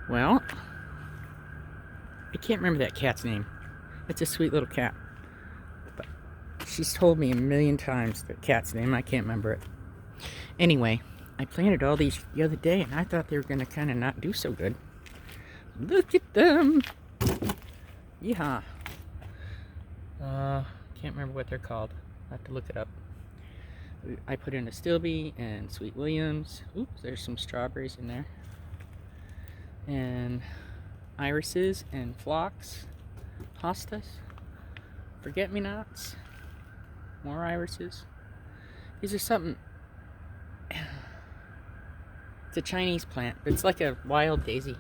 Well, I can't remember that cat's name. It's a sweet little cat. But she's told me a million times the cat's name. I can't remember it. Anyway, I planted all these the other day, and I thought they were going to kind of not do so good. Look at them. Yeehaw. Can't remember what they're called. I'll have to look it up. I put in a Stilby and Sweet Williams. Oops, there's some strawberries in there. And irises and phlox, hostas, forget-me-nots, more irises. These are something. It's a Chinese plant. It's like a wild daisy.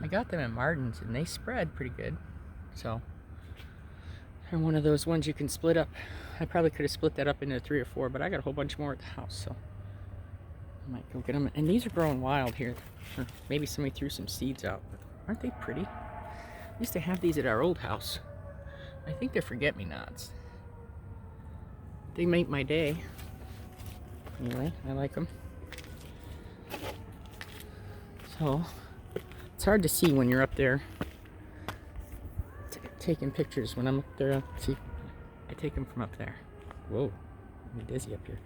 I got them at Martin's and they spread pretty good. So they're one of those ones you can split up. I probably could have split that up into 3 or 4, but I got a whole bunch more at the house, so I might go get them. And these are growing wild here. Or maybe somebody threw some seeds out. But aren't they pretty? We used to have these at our old house. I think they're forget-me-nots. They make my day. Anyway, I like them. So, it's hard to see when you're up there taking pictures. When I'm up there, see, I take them from up there. Whoa, I'm dizzy up here.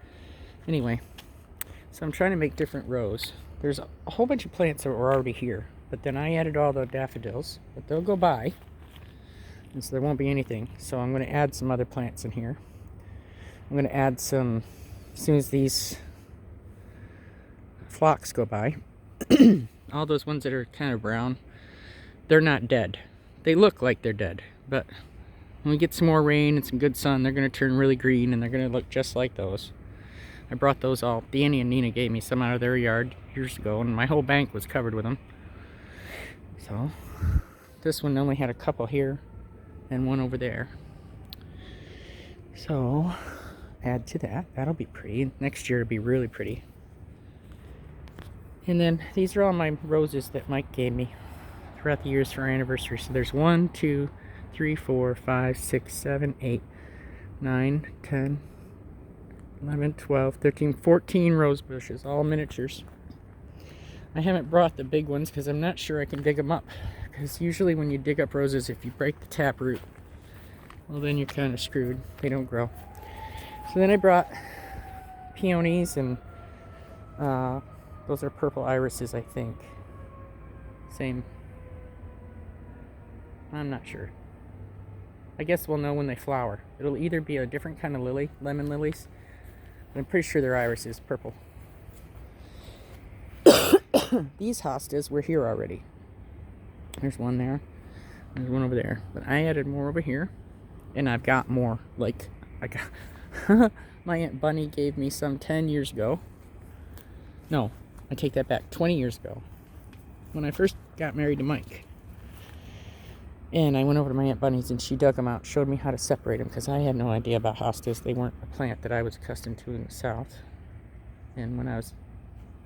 Anyway, so I'm trying to make different rows. There's a whole bunch of plants that were already here, but then I added all the daffodils, but they'll go by, and so there won't be anything. So I'm going to add some other plants in here. I'm going to add some, as soon as these phlox go by, all those ones that are kind of brown, they're not dead. They look like they're dead, but when we get some more rain and some good sun, they're going to turn really green, and they're going to look just like those. I brought those all. Danny and Nina gave me some out of their yard years ago, and my whole bank was covered with them. So, this one only had a couple here and one over there. So, add to that. That'll be pretty. Next year it'll be really pretty. And then these are all my roses that Mike gave me throughout the years for our anniversary. So there's 1, 2, 3, 4, 5, 6, 7, 8, 9, 10, 11, 12, 13, 14 rose bushes, all miniatures. I haven't brought the big ones because I'm not sure I can dig them up. Because usually when you dig up roses, if you break the taproot, well then you're kind of screwed. They don't grow. So then I brought peonies, and those are purple irises, I think. Same. I'm not sure. I guess we'll know when they flower. It'll either be a different kind of lily, lemon lilies, but I'm pretty sure they're irises, purple. These hostas were here already. There's one there. There's one over there. But I added more over here, and I've got more. Like, I got my Aunt Bunny gave me some 10 years ago. No, I take that back. 20 years ago, when I first got married to Mike. And I went over to my Aunt Bunny's, and she dug them out, showed me how to separate them, because I had no idea about hostas. They weren't a plant that I was accustomed to in the South. And when I was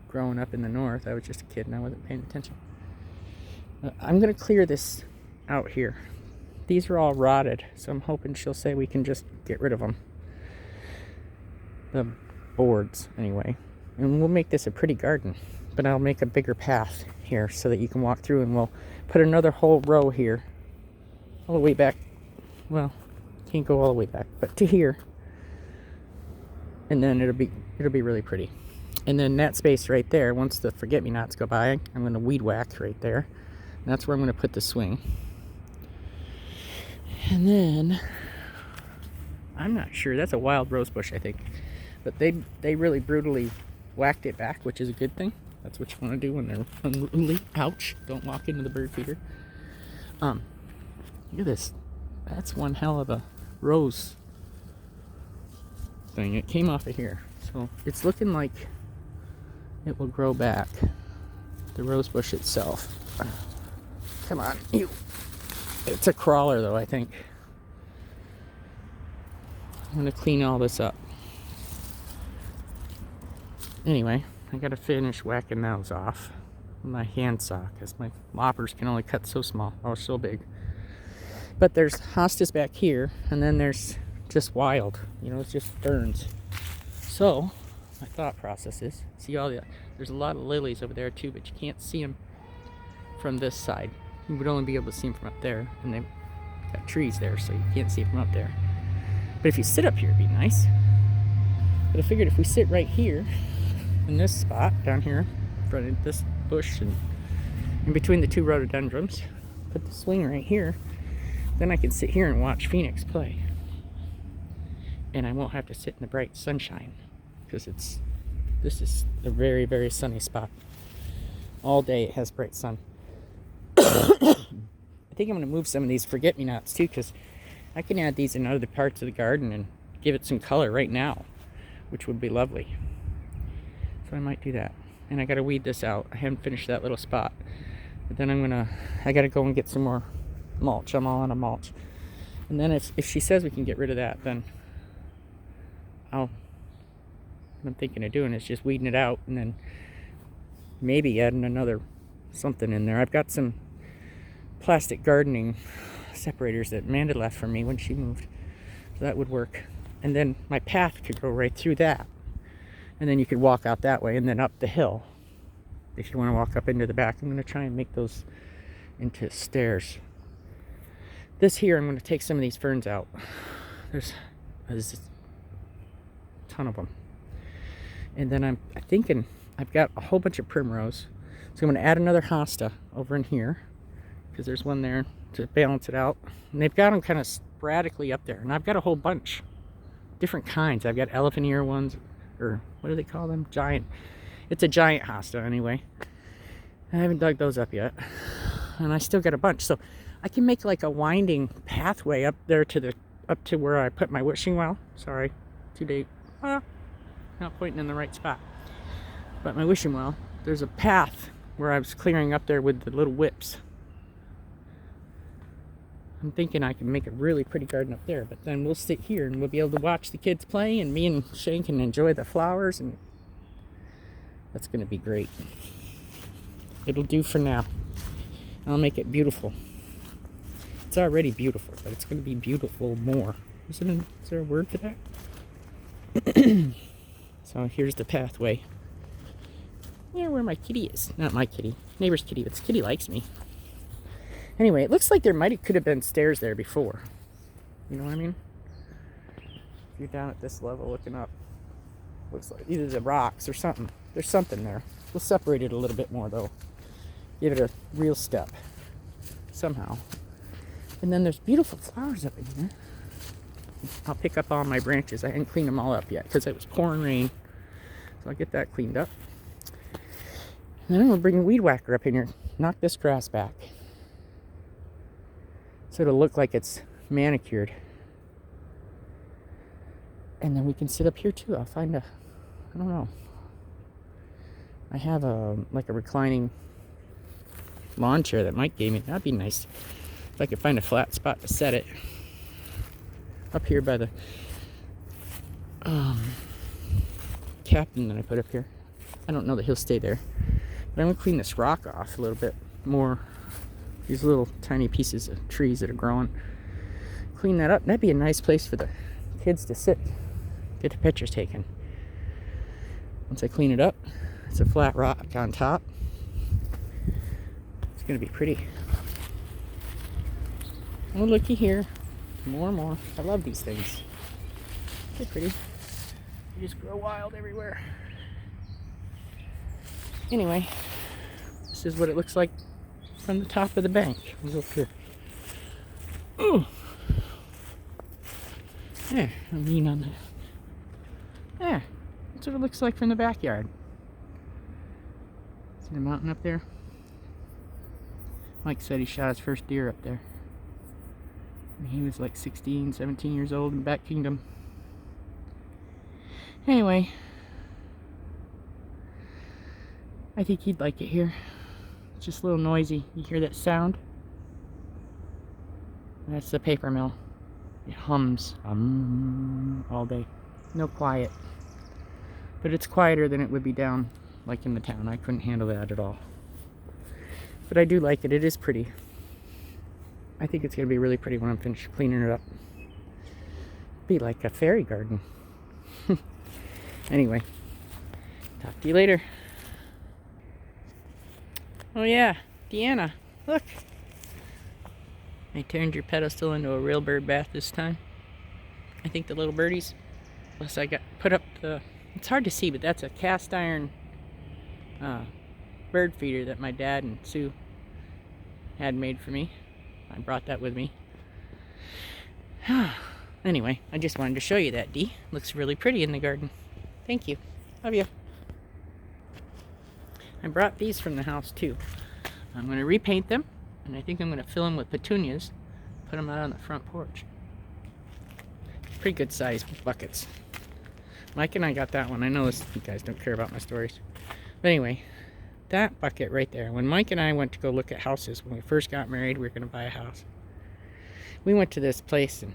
growing up in the North, I was just a kid and I wasn't paying attention. I'm going to clear this out here. These are all rotted, so I'm hoping she'll say we can just get rid of them. The boards, anyway. And we'll make this a pretty garden, but I'll make a bigger path here so that you can walk through, and we'll put another whole row here, all the way back. Well, can't go all the way back, but to here, and then it'll be really pretty. And then that space right there, once the forget-me-nots go by, I'm going to weed whack right there. And that's where I'm going to put the swing. And then, I'm not sure, that's a wild rose bush, I think. But they really brutally whacked it back, which is a good thing. That's what you want to do when they're unruly. Ouch, don't walk into the bird feeder. Look at this. That's one hell of a rose thing. It came off of here. So it's looking like it will grow back. The rose bush itself. Come on, you. It's a crawler though, I think. I'm gonna clean all this up. Anyway, I gotta finish whacking those off with my handsaw, because my loppers can only cut so small, or so big. But there's hostas back here, and then there's just wild, it's just ferns. So my thought process is, see there's a lot of lilies over there too, but you can't see them from this side. You would only be able to see them from up there, and they've got trees there, so you can't see from up there. But if you sit up here, it'd be nice. But I figured if we sit right here, in this spot, down here, in front of this bush, and in between the two rhododendrons, put the swing right here, then I can sit here and watch Phoenix play. And I won't have to sit in the bright sunshine, because this is a very, very sunny spot. All day it has bright sun. I think I'm going to move some of these forget-me-nots too, because I can add these in other parts of the garden and give it some color right now, which would be lovely. So I might do that. And I got to weed this out. I haven't finished that little spot. But then I got to go and get some more mulch. I'm all out of mulch. And then if she says we can get rid of that, then what I'm thinking of doing is just weeding it out and then maybe adding another something in there. I've got some plastic gardening separators that Amanda left for me when she moved, so that would work. And then my path could go right through that, and then you could walk out that way and then up the hill if you want to walk up into the back. I'm going to try and make those into stairs. This here, I'm going to take some of these ferns out. There's a ton of them. And then I'm thinking I've got a whole bunch of primrose, so I'm going to add another hosta over in here, because there's one there to balance it out. And they've got them kind of sporadically up there, and I've got a whole bunch, different kinds. I've got elephant ear ones, or what do they call them? Giant. It's a giant hosta anyway. I haven't dug those up yet, and I still got a bunch, so I can make like a winding pathway up there up to where I put my wishing well. Sorry, too deep. Not pointing in the right spot. But my wishing well, there's a path where I was clearing up there with the little whips. I'm thinking I can make a really pretty garden up there, but then we'll sit here and we'll be able to watch the kids play, and me and Shane can enjoy the flowers, and that's going to be great. It'll do for now. I'll make it beautiful. It's already beautiful, but it's going to be beautiful more. Is there a word for that? So here's the pathway. Yeah, where my kitty is. Not my kitty. Neighbor's kitty, but this kitty likes me. Anyway, it looks like there could have been stairs there before. You know what I mean? If you're down at this level looking up, looks like either the rocks or something. There's something there. We'll separate it a little bit more though. Give it a real step somehow. And then there's beautiful flowers up in here. I'll pick up all my branches. I hadn't cleaned them all up yet because it was pouring rain. So I'll get that cleaned up. And then we'll bring a weed whacker up in here. Knock this grass back, so it'll look like it's manicured. And then we can sit up here too. I'll find I don't know. I have like a reclining lawn chair that Mike gave me. That'd be nice if I could find a flat spot to set it. Up here by the captain that I put up here. I don't know that he'll stay there. But I'm going to clean this rock off a little bit more. These little tiny pieces of trees that are growing. Clean that up. That'd be a nice place for the kids to sit. Get the pictures taken. Once I clean it up, it's a flat rock on top. It's going to be pretty. Oh, looky here. More and more. I love these things. They're pretty. They just grow wild everywhere. Anyway, this is what it looks like from the top of the bank. We'll go up here. Ooh. There, I'll lean on that. There, that's what it looks like from the backyard. See the mountain up there? Mike said he shot his first deer up there. And he was like 16, 17 years old in the Back Kingdom. Anyway, I think he'd like it here. It's just a little noisy. You hear that sound? That's the paper mill. It hums all day. No quiet. But it's quieter than it would be down like in the town. I couldn't handle that at all. But I do like it. It is pretty. I think it's going to be really pretty when I'm finished cleaning it up. Be like a fairy garden. Anyway, talk to you later. Oh yeah, Deanna, look. I turned your pedestal into a real bird bath this time. I think the little birdies. Plus I got put up the, it's hard to see, but that's a cast iron bird feeder that my dad and Sue had made for me. I brought that with me. Anyway, I just wanted to show you that, Dee. Looks really pretty in the garden. Thank you. Love you. I brought these from the house too. I'm going to repaint them, and I think I'm going to fill them with petunias, put them out on the front porch. Pretty good size buckets. Mike and I got that one. I know this, you guys don't care about my stories. But anyway, that bucket right there. When Mike and I went to go look at houses, when we first got married, we were going to buy a house. We went to this place, and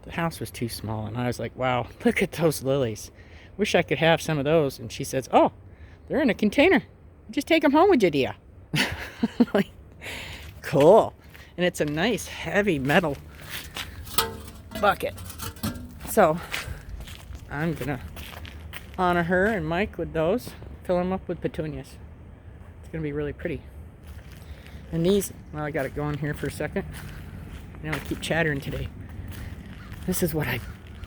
the house was too small, and I was like, wow, look at those lilies. Wish I could have some of those. And she says, oh, they're in a container. Just take them home with you, dear. Like, cool. And it's a nice, heavy metal bucket. So, I'm going to honor her and Mike with those. Fill them up with petunias. It's going to be really pretty. And these, well, I got it going here for a second. I don't keep chattering today. This is what I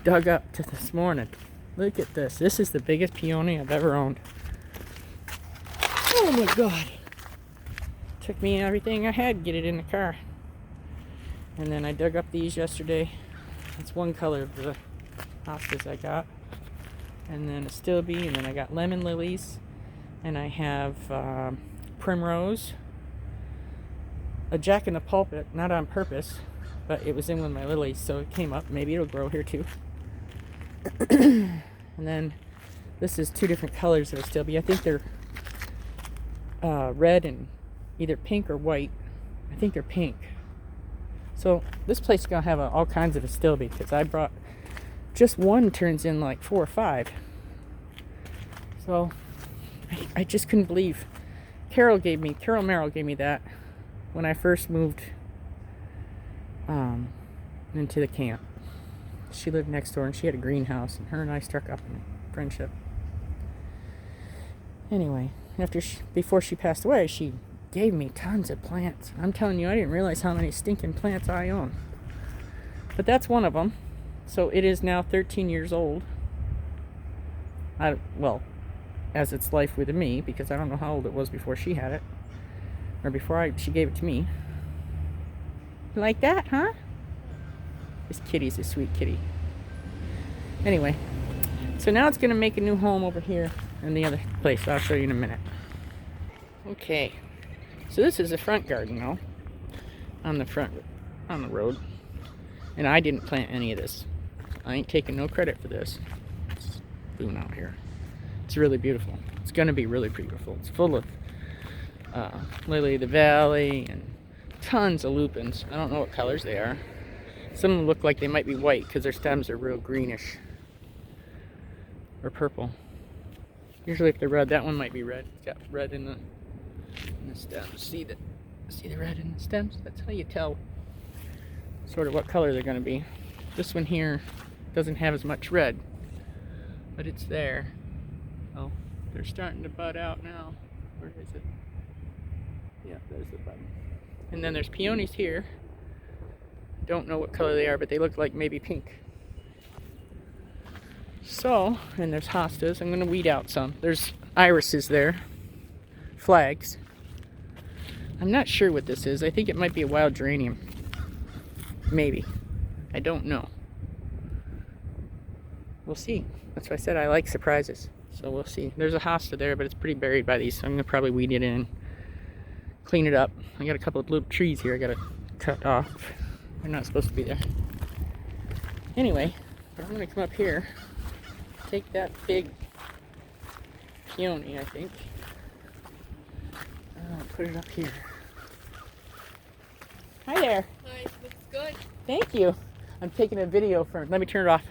dug up to this morning. Look at this. This is the biggest peony I've ever owned. Oh my God. Took me everything I had to get it in the car. And then I dug up these yesterday. That's one color of the hostas I got. And then a stilby, and then I got lemon lilies. And I have primrose. A jack in the pulpit, not on purpose, but it was in with my lilies, so it came up. Maybe it'll grow here too. And then this is two different colors of a stilby. I think they're red and either pink or white. I think they're pink. So this place is gonna have all kinds of astilbe, because I brought just one turns in like 4 or 5. So I just couldn't believe. Carol Merrill gave me that when I first moved into the camp. She lived next door and she had a greenhouse, and her and I struck up in friendship. Anyway, before she passed away, she gave me tons of plants. I'm telling you, I didn't realize how many stinking plants I own. But that's one of them. So it is now 13 years old. Well, as its life with me, because I don't know how old it was before she had it, or before she gave it to me. Like that, huh? This kitty's a sweet kitty. Anyway, so now it's going to make a new home over here in the other place. I'll show you in a minute. Okay, so this is the front garden now, on the road, and I didn't plant any of this. I ain't taking no credit for this. It's boom out here. It's really beautiful. It's going to be really beautiful. It's full of lily of the valley and tons of lupins. I don't know what colors they are. Some of them look like they might be white because their stems are real greenish or purple. Usually if they're red, that one might be red. It's got red in the stems. See the red in the stems? That's how you tell sort of what color they're going to be. This one here doesn't have as much red, but it's there. Oh, they're starting to bud out now. Where is it? Yeah, there's the bud. And then there's peonies here. Don't know what color they are, but they look like maybe pink. So, and there's hostas. I'm going to weed out some. There's irises there. Flags. I'm not sure what this is. I think it might be a wild geranium. Maybe. I don't know. We'll see. That's why I said I like surprises. So we'll see. There's a hosta there, but it's pretty buried by these, so I'm going to probably weed it in. Clean it up. I got a couple of little trees here I got to cut off. They're not supposed to be there. Anyway, I'm going to come up here. Take that big peony, I think. I'll put it up here. Hi there. Hi, looks good. Thank you. I'm taking a video let me turn it off.